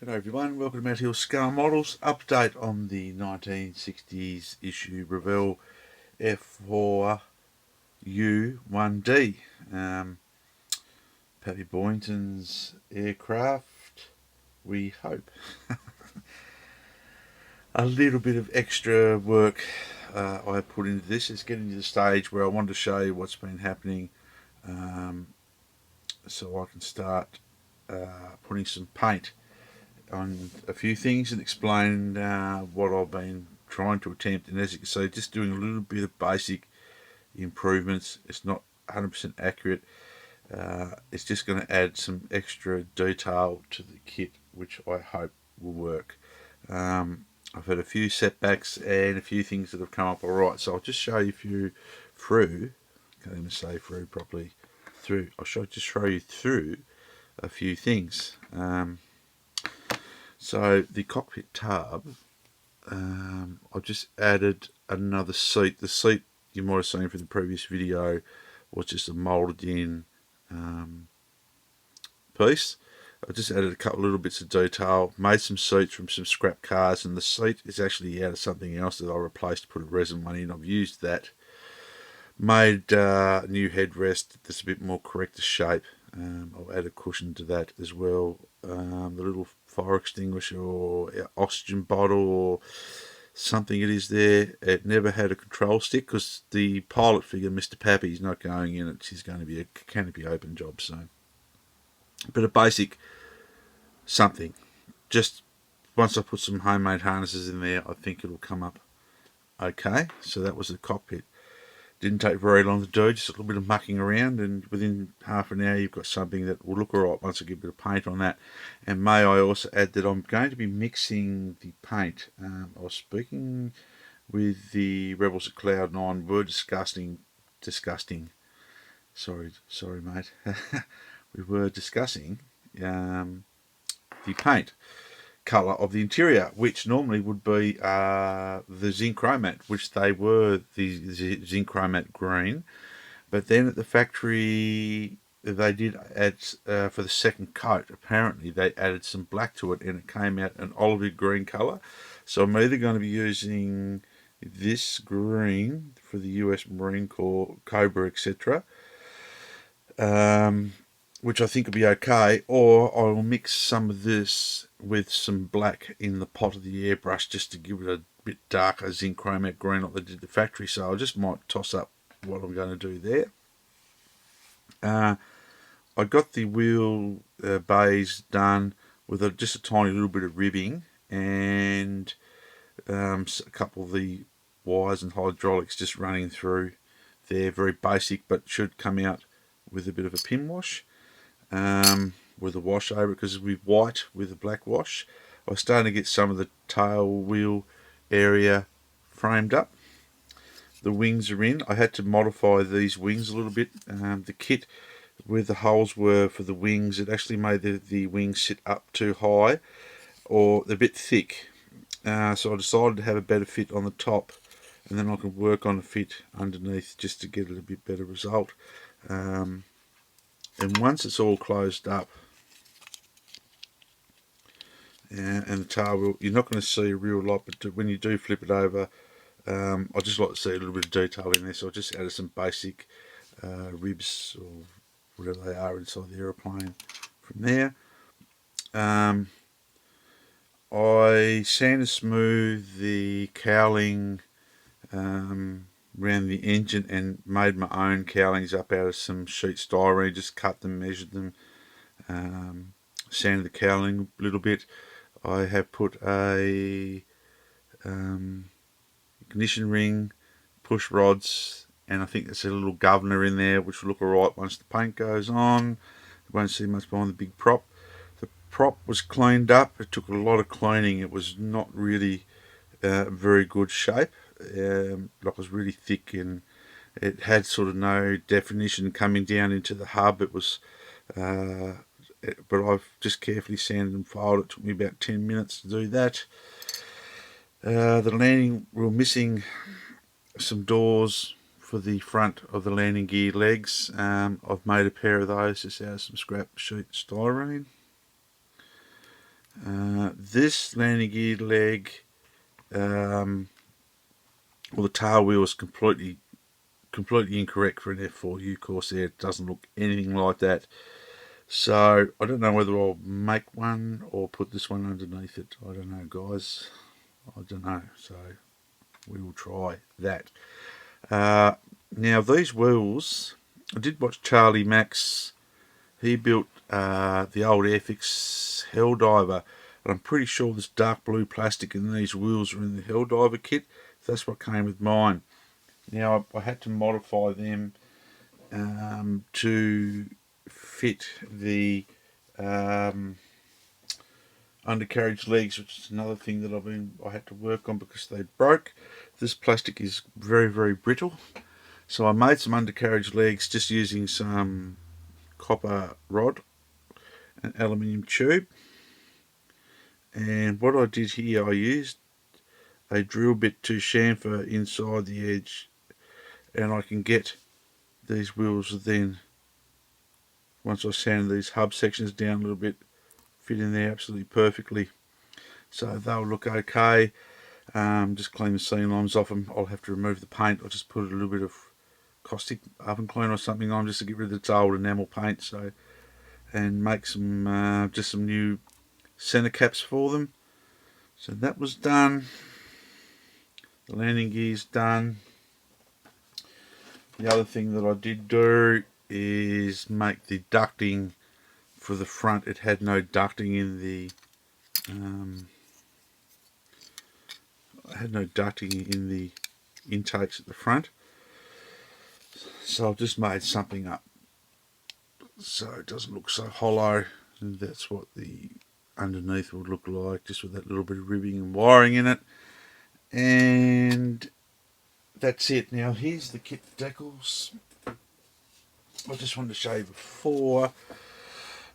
G'day everyone, welcome to Matt Hill Scale Models. Update on the 1960s issue Revell F4U-1D. Paddy Boynton's aircraft, we hope. A little bit of extra work I put into this. It's getting to the stage where I wanted to show you what's been happening so I can start putting some paint on a few things and explain what I've been trying to attempt. And as you can see, just doing a little bit of basic improvements. It's not 100% accurate. It's just going to add some extra detail to the kit, which I hope will work. I've had a few setbacks and a few things that have come up alright, so I'll just show you can't even say through properly, I'll just show you through a few things. So the cockpit tub, I've just added another seat. The seat you might have seen from the previous video was just a moulded in piece. I just added a couple little bits of detail, made some seats from some scrap cars, and the seat is actually out of something else that I replaced to put a resin one in. I've used that. Made a new headrest that's a bit more correct to shape. I'll add a cushion to that as well. The little fire extinguisher or oxygen bottle or something it is there. It never had a control stick because the pilot figure, Mr. Pappy, is not going in it. She's going to be a canopy open job, so. But a basic something. Just once I put some homemade harnesses in there, I think it'll come up okay. So that was the cockpit. Didn't take very long to do, just a little bit of mucking around, and within half an hour you've got something that will look alright once I get a bit of paint on that. And may I also add that I'm going to be mixing the paint. I was speaking with the Rebels at Cloud9. We're discussing. Sorry mate. We were discussing the paint colour of the interior, which normally would be the zinc chromat, which they were the zinc chromat green, but then at the factory they did add for the second coat, apparently they added some black to it and it came out an olivey green colour. So I'm either going to be using this green for the US Marine Corps, Cobra, etc., which I think will be okay, or I will mix some of this with some black in the pot of the airbrush just to give it a bit darker zinc chromat green like they did the factory. So I just might toss up what I'm going to do there. I got the wheel bays done with just a tiny little bit of ribbing and a couple of the wires and hydraulics just running through there. Very basic, but should come out with a bit of a pin wash. With a wash over it, because with white with a black wash. I was starting to get some of the tail wheel area framed up. The wings are in. I had to modify these wings a little bit. The kit where the holes were for the wings, it actually made the wings sit up too high or they're a bit thick. So I decided to have a better fit on the top, and then I can work on a fit underneath just to get a little bit better result. And once it's all closed up, and the tail wheel, you're not going to see a real lot, but when you do flip it over, I just like to see a little bit of detail in there, so I just added some basic ribs or whatever they are inside the aeroplane from there. I sanded smooth the cowling around the engine and made my own cowlings up out of some sheet styrene, just cut them, measured them, sanded the cowling a little bit. I have put a ignition ring, push rods, and I think there's a little governor in there which will look alright once the paint goes on. You won't see much behind the big prop. The prop was cleaned up. It took a lot of cleaning. It was not really very good shape. It was really thick and it had sort of no definition coming down into the hub. It was but I've just carefully sanded and filed. It took me about 10 minutes to do that. The landing, we were missing some doors for the front of the landing gear legs. I've made a pair of those just out of some scrap sheet styrene. This landing gear leg, well, the tail wheel is completely incorrect for an F4U Corsair. It doesn't look anything like that. So I don't know whether I'll make one or put this one underneath it. I don't know, guys. I don't know. So we will try that. Now these wheels, I did watch Charlie Max. He built the old Airfix Helldiver, and I'm pretty sure this dark blue plastic in these wheels are in the Helldiver kit. That's what came with mine. Now I had to modify them to fit the undercarriage legs, which is another thing that I had to work on because they broke. This plastic is very, very brittle, so I made some undercarriage legs just using some copper rod and aluminium tube. And what I did here, I used a drill bit to chamfer inside the edge, and I can get these wheels then, once I sand these hub sections down a little bit, fit in there absolutely perfectly. So they'll look okay. Just clean the seam lines off them. I'll have to remove the paint. I'll just put a little bit of caustic oven cleaner or something on just to get rid of its old enamel paint. So, and make some just some new center caps for them. So that was done. The landing gear's done. The other thing that I did do is make the ducting for the front. It had no ducting in the intakes at the front, so I've just made something up so it doesn't look so hollow, and that's what the underneath would look like, just with that little bit of ribbing and wiring in it. And that's it. Now here's the kit decals. I just wanted to show you before.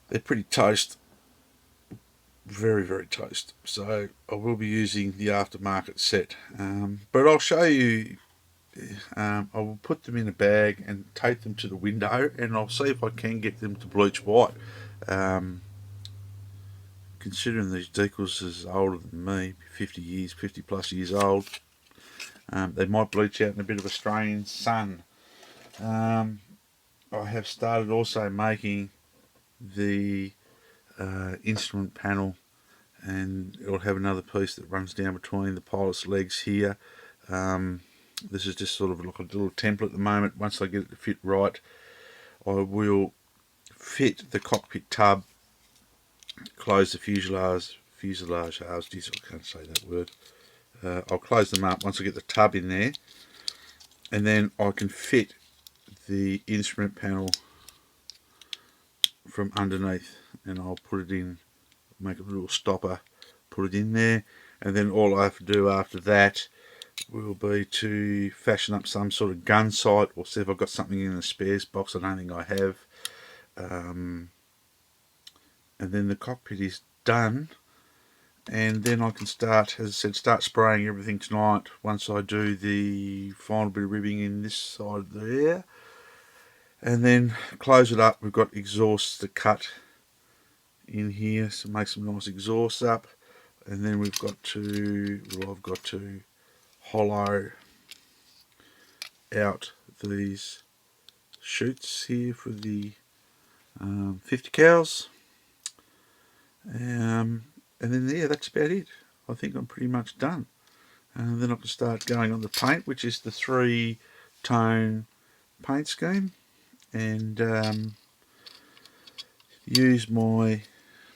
They're pretty toast, very, very toast. So I will be using the aftermarket set, but I'll show you. I will put them in a bag and take them to the window, and I'll see if I can get them to bleach white. Considering these decals is older than me, 50 plus years old, they might bleach out in a bit of Australian sun. I have started also making the instrument panel, and it'll have another piece that runs down between the pilot's legs here. This is just sort of like a little template at the moment. Once I get it to fit right, I will fit the cockpit tub, close the fuselage halves. Geez, I can't say that word. I'll close them up once I get the tub in there, and then I can fit the instrument panel from underneath, and I'll put it in, make a little stopper, put it in there, and then all I have to do after that will be to fashion up some sort of gun sight, or see if I've got something in the spares box. I don't think I have. And then the cockpit is done, and then I can start, as I said, start spraying everything tonight once I do the final bit of ribbing in this side there, and then close it up. We've got exhausts to cut in here, so make some nice exhausts up, and then we've got to, well, I've got to hollow out these chutes here for the 50 cals, and then yeah, that's about it. I think I'm pretty much done, and then I can start going on the paint, which is the 3-tone paint scheme, and use my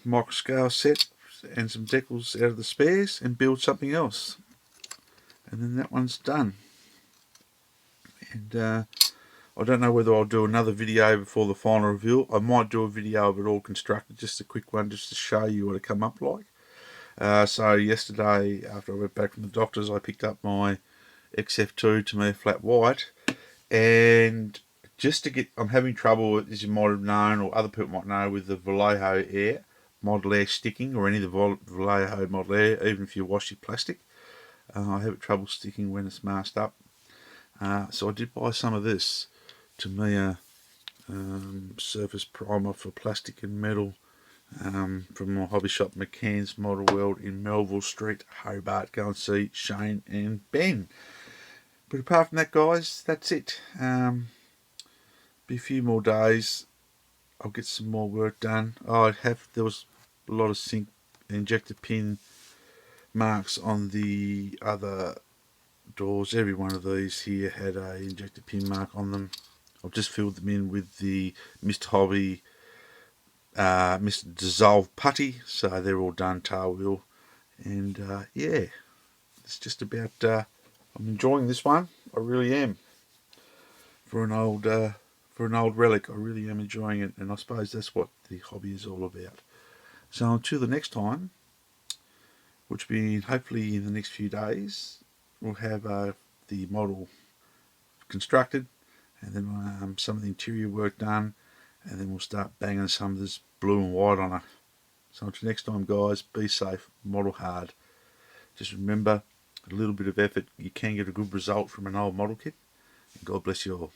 micro scale set and some decals out of the spares and build something else, and then that one's done. And I don't know whether I'll do another video before the final reveal. I might do a video of it all constructed, just a quick one, just to show you what it come up like. So yesterday, after I went back from the doctors, I picked up my XF2 to me flat white, and just to get, I'm having trouble, as you might have known, or other people might know, with the Vallejo Air Model Air sticking, or any of the Vallejo Model Air, even if you wash your plastic. I have trouble sticking when it's masked up. So I did buy some of this Tamiya surface primer for plastic and metal. from my hobby shop McCann's Model World in Melville Street, Hobart. Go and see Shane and Ben. But apart from that, guys, that's it. Be a few more days. I'll get some more work done. There was a lot of sync injector pin marks on the other doors. Every one of these here had a injector pin mark on them. I've just filled them in with the Mr. Hobby Mr. Dissolve putty, so they're all done, tail wheel. And yeah, it's just about I'm enjoying this one. I really am. For an old relic, I really am enjoying it, and I suppose that's what the hobby is all about. So until the next time, which will be hopefully in the next few days, we'll have the model constructed, and then some of the interior work done, and then we'll start banging some of this blue and white on it. So until next time, guys, be safe, model hard. Just remember, a little bit of effort, you can get a good result from an old model kit. And God bless you all.